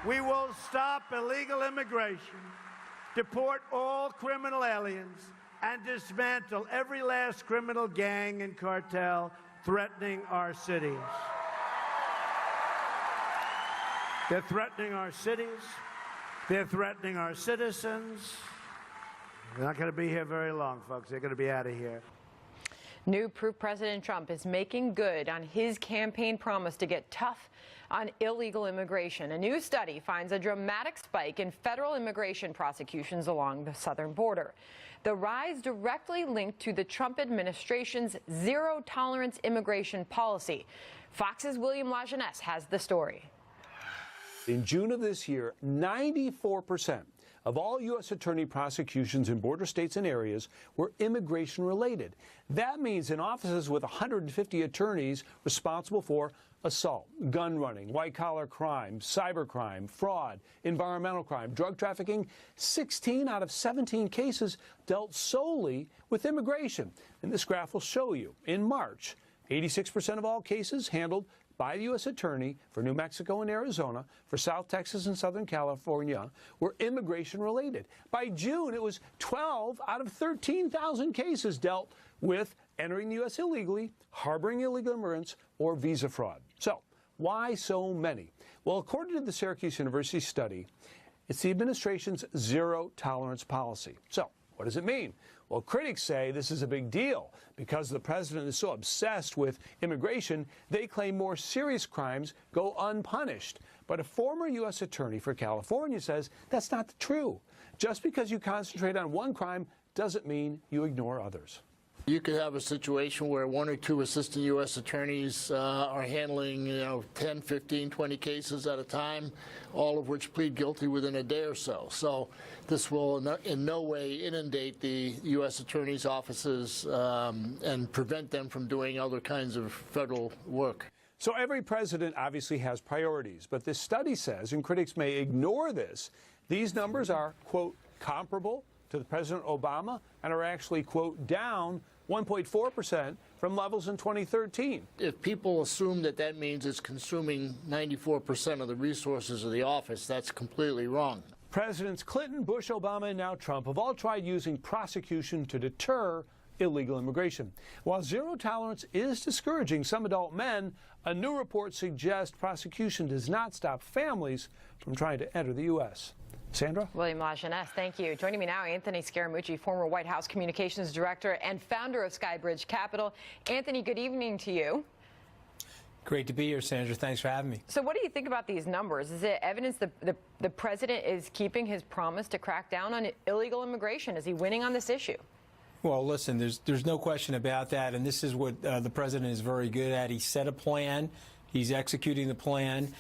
We will stop illegal immigration, deport all criminal aliens, and dismantle every last criminal gang and cartel threatening our cities. They're threatening our cities. They're threatening our citizens. They're not going to be here very long, folks. They're going to be out of here. New proof President Trump is making good on his campaign promise to get tough on illegal immigration. A new study finds a dramatic spike in federal immigration prosecutions along the southern border. The rise directly linked to the Trump administration's zero-tolerance immigration policy. Fox's William Lajeunesse has the story. In June of this year, 94% of all U.S. attorney prosecutions in border states and areas were immigration-related. That means in offices with 150 attorneys responsible for assault, gun running, white-collar crime, cybercrime, fraud, environmental crime, drug trafficking, 16 out of 17 cases dealt solely with immigration. And this graph will show you, in March, 86% of all cases handled by the U.S. Attorney for New Mexico and Arizona, for South Texas and Southern California, were immigration-related. By June, it was 12 out of 13,000 cases dealt with entering the U.S. illegally, harboring illegal immigrants, or visa fraud. So, why so many? Well, according to the Syracuse University study, it's the administration's zero-tolerance policy. So, what does it mean? Well, critics say this is a big deal. Because the president is so obsessed with immigration, they claim more serious crimes go unpunished. But a former U.S. attorney for California says that's not true. Just because you concentrate on one crime doesn't mean you ignore others. You could have a situation where one or two assistant U.S. attorneys are handling, 10, 15, 20 cases at a time, all of which plead guilty within a day or so. So this will in no way inundate the U.S. attorneys' offices and prevent them from doing other kinds of federal work. So every president obviously has priorities, but this study says, and critics may ignore this, these numbers are, quote, comparable to the President Obama and are actually, quote, down 1.4% from levels in 2013. If people assume that that means it's consuming 94% of the resources of the office, that's completely wrong. Presidents Clinton, Bush, Obama, and now Trump have all tried using prosecution to deter illegal immigration. While zero tolerance is discouraging some adult men, a new report suggests prosecution does not stop families from trying to enter the U.S. Sandra? William Lajeunesse, thank you. Joining me now, Anthony Scaramucci, former White House Communications Director and founder of Skybridge Capital. Anthony, good evening to you. Great to be here, Sandra. Thanks for having me. So what do you think about these numbers? Is it evidence the president is keeping his promise to crack down on illegal immigration? Is he winning on this issue? Well, listen, there's no question about that, and this is what the president is very good at. He set a plan. He's executing the plan.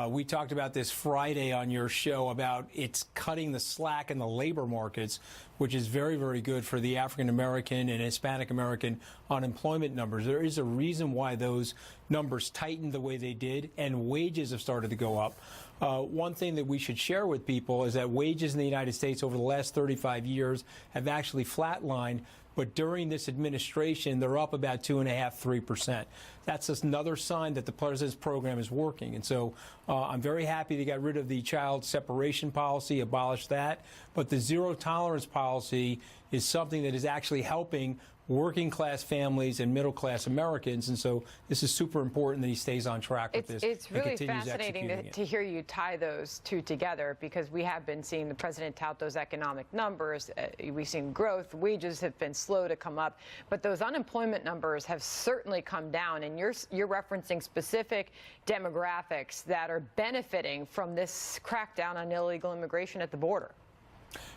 We talked about this Friday on your show about it's cutting the slack in the labor markets, which is very, very good for the African-American and Hispanic-American unemployment numbers. There is a reason why those numbers tightened the way they did, and wages have started to go up. One thing that we should share with people is that wages in the United States over the last 35 years have actually flatlined, but during this administration, they're up about 2.5%, 3%. That's just another sign that the president's program is working. And so I'm very happy they got rid of the child separation policy, abolished that. But the zero tolerance policy is something that is actually helping working class families and middle class Americans, and so this is super important that he stays on track with this. It's really fascinating to hear you tie those two together, because we have been seeing the president tout those economic numbers. We've seen growth, wages have been slow to come up, but those unemployment numbers have certainly come down, and you're referencing specific demographics that are benefiting from this crackdown on illegal immigration at the border.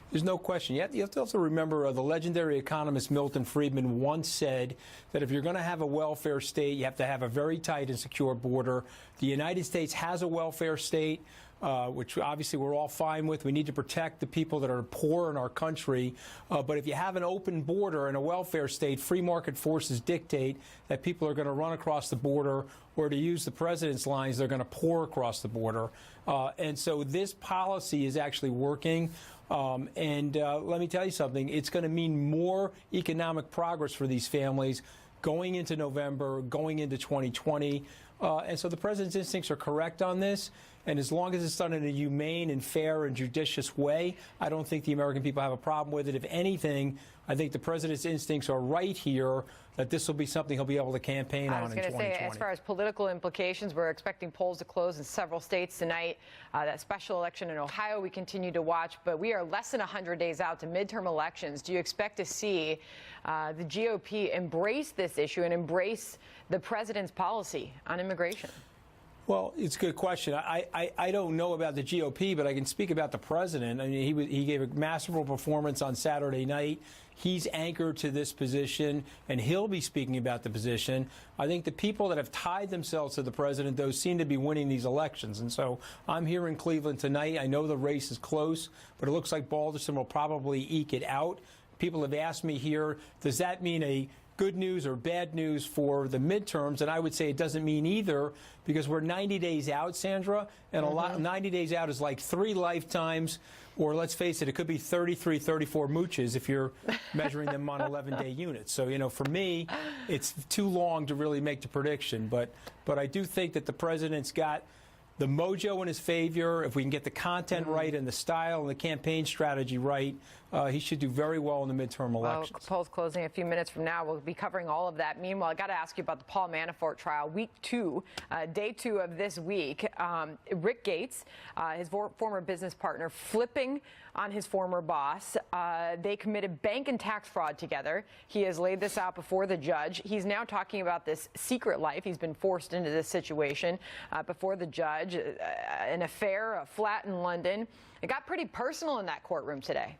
There's no question. You have to also remember the legendary economist Milton Friedman once said that if you're going to have a welfare state, you have to have a very tight and secure border. The United States has a welfare state, which obviously we're all fine with. We need to protect the people that are poor in our country. But if you have an open border and a welfare state, free market forces dictate that people are going to run across the border, or to use the president's lines, they're going to pour across the border. And so this policy is actually working. Let me tell you something, it's going to mean more economic progress for these families going into November, going into 2020. And so the president's instincts are correct on this. And as long as it's done in a humane and fair and judicious way, I don't think the American people have a problem with it. If anything, I think the president's instincts are right here that this will be something he'll be able to campaign on in 2020. I was going to say, as far as political implications, we're expecting polls to close in several states tonight. That special election in Ohio we continue to watch, but we are less than 100 days out to midterm elections. Do you expect to see the GOP embrace this issue and embrace the president's policy on immigration? Well, it's a good question. I don't know about the GOP, but I can speak about the president. I mean, he gave a masterful performance on Saturday night. He's anchored to this position, and he'll be speaking about the position. I think the people that have tied themselves to the president, those seem to be winning these elections. And so I'm here in Cleveland tonight. I know the race is close, but it looks like Balderson will probably eke it out. People have asked me here, does that mean a good news or bad news for the midterms? And I would say it doesn't mean either, because we're 90 days out, Sandra, and 90 days out is like 3 lifetimes, or let's face it, it could be 33, 34 mooches if you're measuring them on 11-day units. So, you know, for me, it's too long to really make the prediction. But I do think that the president's got the mojo in his favor. If we can get the content right and the style and the campaign strategy right, he should do very well in the midterm elections. Well, polls closing a few minutes from now. We'll be covering all of that. Meanwhile, I got to ask you about the Paul Manafort trial. Week 2, day 2 of this week. Rick Gates, his former business partner, flipping on his former boss. They committed bank and tax fraud together. He has laid this out before the judge. He's now talking about this secret life. He's been forced into this situation before the judge. An affair, a flat in London. It got pretty personal in that courtroom today.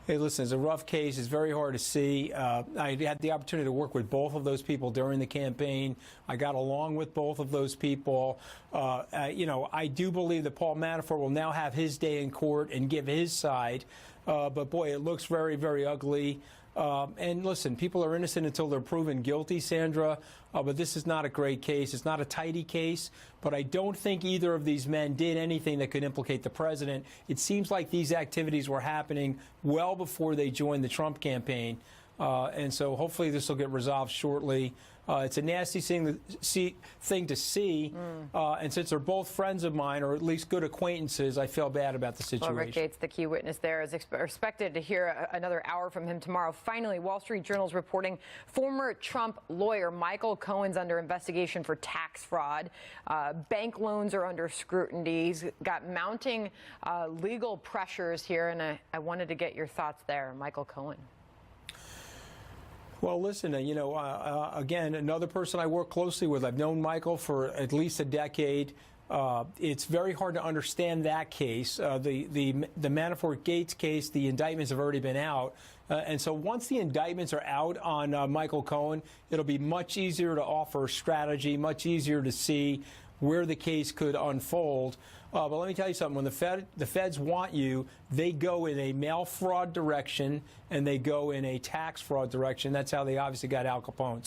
Hey, listen, it's a rough case. It's very hard to see. I had the opportunity to work with both of those people during the campaign. I got along with both of those people. You know, I do believe that Paul Manafort will now have his day in court and give his side. But, boy, it looks very, very ugly. And listen, people are innocent until they're proven guilty, Sandra. But this is not a great case. It's not a tidy case. But I don't think either of these men did anything that could implicate the president. It seems like these activities were happening well before they joined the Trump campaign. And so hopefully this will get resolved shortly. It's a nasty thing to see. And since they're both friends of mine, or at least good acquaintances, I feel bad about the situation. Well, Rick Gates, the key witness there, is expected to hear another hour from him tomorrow. Finally, Wall Street Journal is reporting former Trump lawyer Michael Cohen's under investigation for tax fraud. Bank loans are under scrutiny. He's got mounting legal pressures here, and I wanted to get your thoughts there, Michael Cohen. Well, listen, you know, again, another person I work closely with. I've known Michael for at least a decade. It's very hard to understand that case. The Manafort Gates case, the indictments have already been out. And so once the indictments are out on Michael Cohen, it'll be much easier to offer strategy, much easier to see where the case could unfold. But let me tell you something. When the feds want you, they go in a mail fraud direction and they go in a tax fraud direction. That's how they obviously got Al Capone.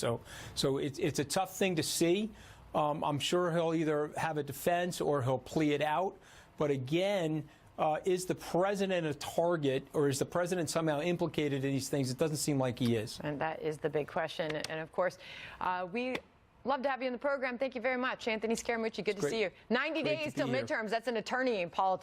So it's a tough thing to see. I'm sure he'll either have a defense or he'll plea it out. But again, is the president a target, or is the president somehow implicated in these things? It doesn't seem like he is. And that is the big question. And of course, we love to have you in the program. Thank you very much, Anthony Scaramucci. Good to see you. 90 days till midterms. That's an attorney in politics.